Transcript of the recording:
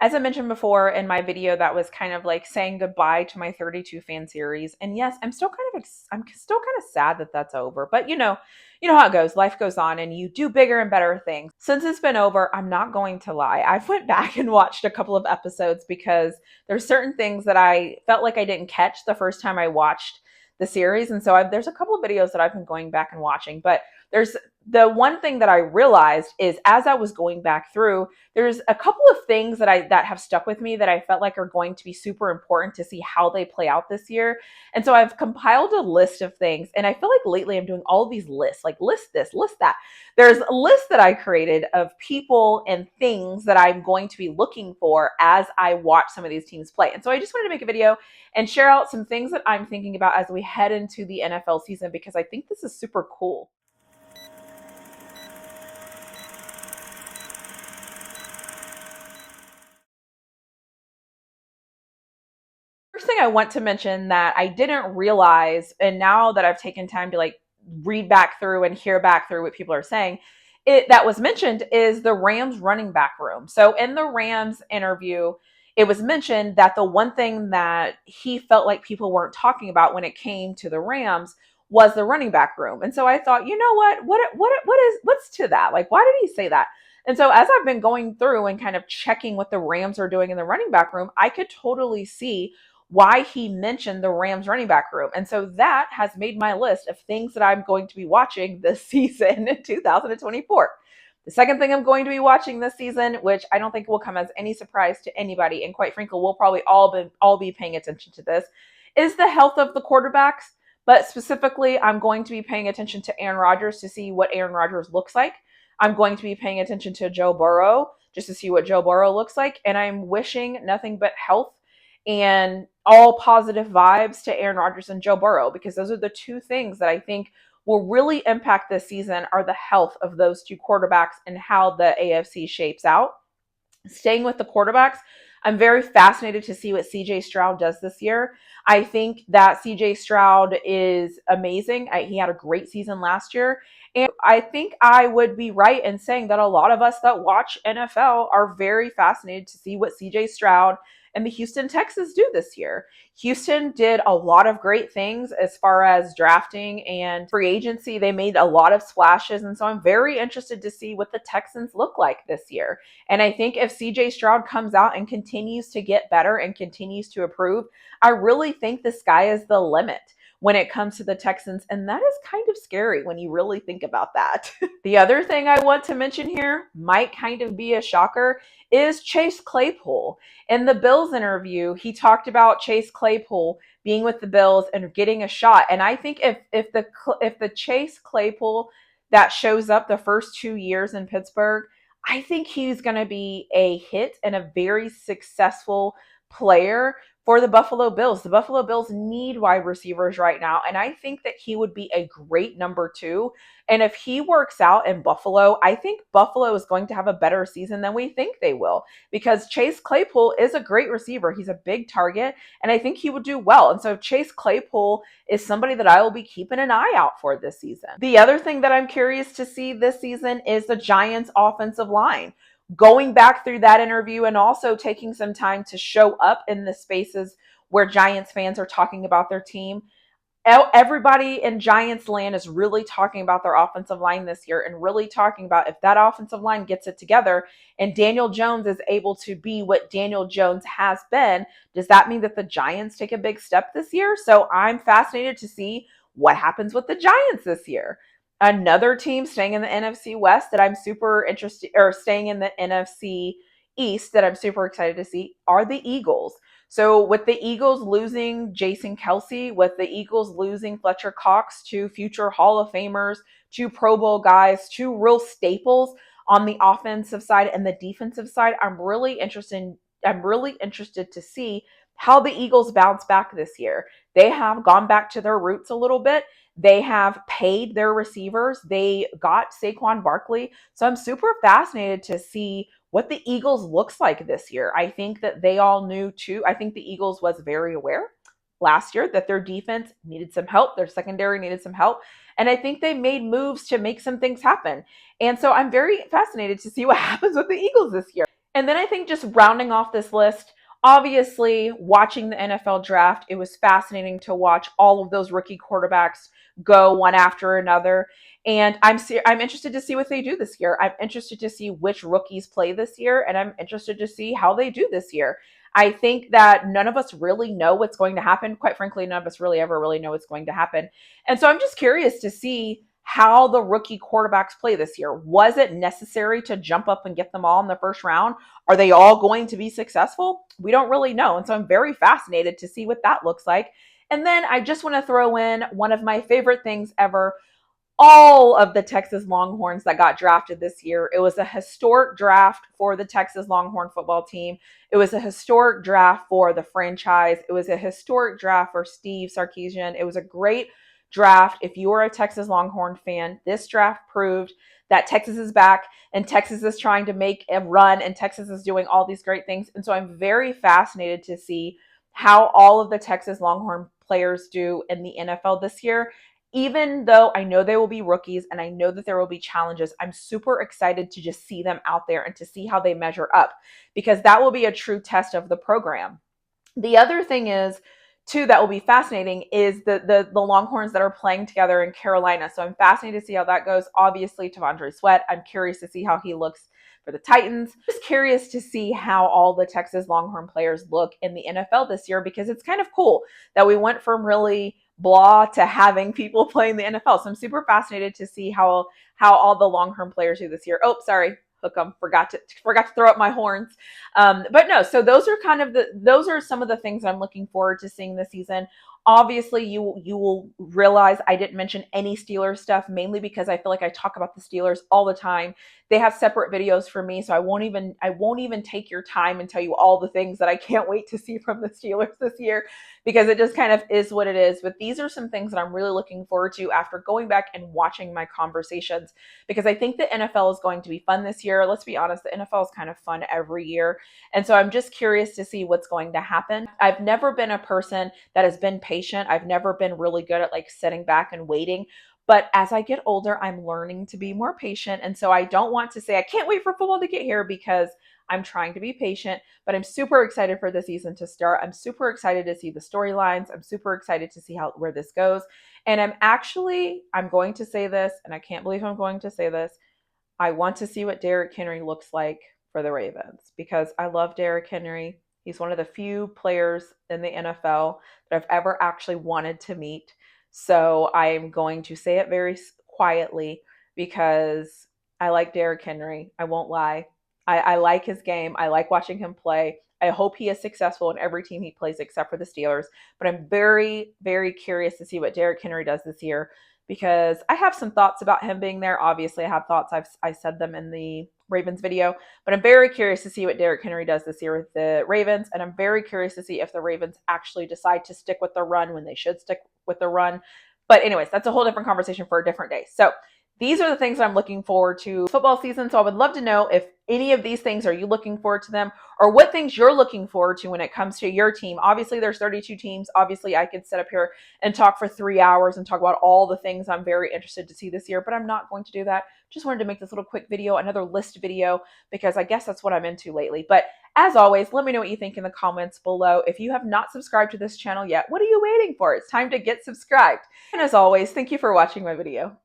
As I mentioned before in my video, that was kind of like saying goodbye to my 32 fan series. And yes, I'm still kind of sad that that's over. But you know how it goes. Life goes on, and you do bigger and better things. Since it's been over, I'm not going to lie. I've went back and watched a couple of episodes because there's certain things that I felt like I didn't catch the first time I watched the series, and so there's a couple of videos that I've been going back and watching. But there's the one thing that I realized is as I was going back through, there's a couple of things that have stuck with me that I felt like are going to be super important to see how they play out this year. And so I've compiled a list of things, and I feel like lately I'm doing all of these lists, like list this, list that. There's a list that I created of people and things that I'm going to be looking for as I watch some of these teams play. And so I just wanted to make a video and share out some things that I'm thinking about as we head into the NFL season, because I think this is super cool. First thing I want to mention that I didn't realize, and now that I've taken time to like read back through and hear back through what people are saying, it that was mentioned is the Rams running back room. So in the Rams interview, it was mentioned that the one thing that he felt like people weren't talking about when it came to the Rams was the running back room. And so I thought, you know what's to that? Like, why did he say that? And so as I've been going through and kind of checking what the Rams are doing in the running back room, I could totally see why he mentioned the Rams running back room. And so that has made my list of things that I'm going to be watching this season in 2024. The second thing I'm going to be watching this season, which I don't think will come as any surprise to anybody, and quite frankly, we'll probably all be paying attention to this, is the health of the quarterbacks. But specifically, I'm going to be paying attention to Aaron Rodgers to see what Aaron Rodgers looks like. I'm going to be paying attention to Joe Burrow just to see what Joe Burrow looks like. And I'm wishing nothing but health and all positive vibes to Aaron Rodgers and Joe Burrow, because those are the two things that I think will really impact this season, are the health of those two quarterbacks and how the AFC shapes out. Staying with the quarterbacks, I'm very fascinated to see what CJ Stroud does this year. I think that CJ Stroud is amazing. He had a great season last year. And I think I would be right in saying that a lot of us that watch NFL are very fascinated to see what CJ Stroud and the Houston Texans do this year. Houston did a lot of great things as far as drafting and free agency. They made a lot of splashes. And so I'm very interested to see what the Texans look like this year. And I think if CJ Stroud comes out and continues to get better and continues to improve, I really think the sky is the limit when it comes to the Texans. And that is kind of scary when you really think about that. The other thing I want to mention here might kind of be a shocker is Chase Claypool. In the Bills interview, he talked about Chase Claypool being with the Bills and getting a shot. And I think if the Chase Claypool that shows up the first 2 years in Pittsburgh, I think he's going to be a hit and a very successful player for the Buffalo Bills. The Buffalo Bills need wide receivers right now, and I think that he would be a great number 2. And if he works out in Buffalo, I think Buffalo is going to have a better season than we think they will, because Chase Claypool is a great receiver. He's a big target, and I think he would do well. And so Chase Claypool is somebody that I will be keeping an eye out for this season. The other thing that I'm curious to see this season is the Giants' offensive line. Going back through that interview and also taking some time to show up in the spaces where Giants fans are talking about their team. Everybody in Giants land is really talking about their offensive line this year and really talking about if that offensive line gets it together and Daniel Jones is able to be what Daniel Jones has been, does that mean that the Giants take a big step this year? So I'm fascinated to see what happens with the Giants this year. Another team staying in the NFC West that I'm super interested, or staying in the NFC East that I'm super excited to see, are the Eagles. So with the Eagles losing Jason Kelce, with the Eagles losing Fletcher Cox, two future Hall of Famers, two Pro Bowl guys, two real staples on the offensive side and the defensive side, I'm really interested to see how the Eagles bounce back this year. They have gone back to their roots a little bit. They have paid their receivers. They got Saquon Barkley. So I'm super fascinated to see what the Eagles looks like this year. I think that they all knew too. I think the Eagles was very aware last year that their defense needed some help. Their secondary needed some help. And I think they made moves to make some things happen. And so I'm very fascinated to see what happens with the Eagles this year. And then I think just rounding off this list, obviously watching the NFL draft, it was fascinating to watch all of those rookie quarterbacks go one after another. And I'm interested to see what they do this year. I'm interested to see which rookies play this year, and I'm interested to see how they do this year. I think that none of us really know what's going to happen. Quite frankly, none of us really ever really know what's going to happen. And so I'm just curious to see how the rookie quarterbacks play this year. Was it necessary to jump up and get them all in the first round? Are they all going to be successful? We don't really know. And so I'm very fascinated to see what that looks like. And then I just want to throw in one of my favorite things ever, all of the Texas Longhorns that got drafted this year. It was a historic draft for the Texas Longhorn football team. It was a historic draft for the franchise. It was a historic draft for Steve Sarkisian. It was a great draft. If you are a Texas Longhorn fan, this draft proved that Texas is back and Texas is trying to make a run and Texas is doing all these great things. And so I'm very fascinated to see how all of the Texas Longhorn players do in the NFL this year. Even though I know they will be rookies and I know that there will be challenges, I'm super excited to just see them out there and to see how they measure up, because that will be a true test of the program. The other thing is, too, that will be fascinating is the Longhorns that are playing together in Carolina. So I'm fascinated to see how that goes. Obviously, T'Vondre Sweat, I'm curious to see how he looks for the Titans. Just curious to see how all the Texas Longhorn players look in the NFL this year, because it's kind of cool that we went from really blah to having people playing the NFL. So I'm super fascinated to see how all the Longhorn players do this year. Oh, sorry. Hook'em, forgot to throw up my horns. But no, so those are some of the things I'm looking forward to seeing this season. Obviously, you will realize I didn't mention any Steelers stuff, mainly because I feel like I talk about the Steelers all the time. They have separate videos for me, so I won't even take your time and tell you all the things that I can't wait to see from the Steelers this year, because it just kind of is what it is. But these are some things that I'm really looking forward to after going back and watching my conversations, because I think the NFL is going to be fun this year. Let's be honest, the NFL is kind of fun every year. And so I'm just curious to see what's going to happen. I've never been a person that has been patient. I've never been really good at like sitting back and waiting. But as I get older, I'm learning to be more patient. And so I don't want to say I can't wait for football to get here, because I'm trying to be patient, but I'm super excited for the season to start. I'm super excited to see the storylines. I'm super excited to see where this goes. And I'm going to say this, and I can't believe I'm going to say this. I want to see what Derrick Henry looks like for the Ravens, because I love Derrick Henry. He's one of the few players in the NFL that I've ever actually wanted to meet. So I'm going to say it very quietly, because I like Derrick Henry. I won't lie. I like his game. I like watching him play. I hope he is successful in every team he plays except for the Steelers. But I'm very, very curious to see what Derrick Henry does this year, because I have some thoughts about him being there. Obviously, I have thoughts. I said them in the Ravens video, but I'm very curious to see what Derrick Henry does this year with the Ravens. And I'm very curious to see if the Ravens actually decide to stick with the run when they should stick with the run. But anyways, that's a whole different conversation for a different day. So these are the things that I'm looking forward to football season. So I would love to know if any of these things, are you looking forward to them, or what things you're looking forward to when it comes to your team. Obviously, there's 32 teams. Obviously, I could sit up here and talk for 3 hours and talk about all the things I'm very interested to see this year, but I'm not going to do that. Just wanted to make this little quick video, another list video, because I guess that's what I'm into lately. But as always, let me know what you think in the comments below. If you have not subscribed to this channel yet, what are you waiting for? It's time to get subscribed. And as always, thank you for watching my video.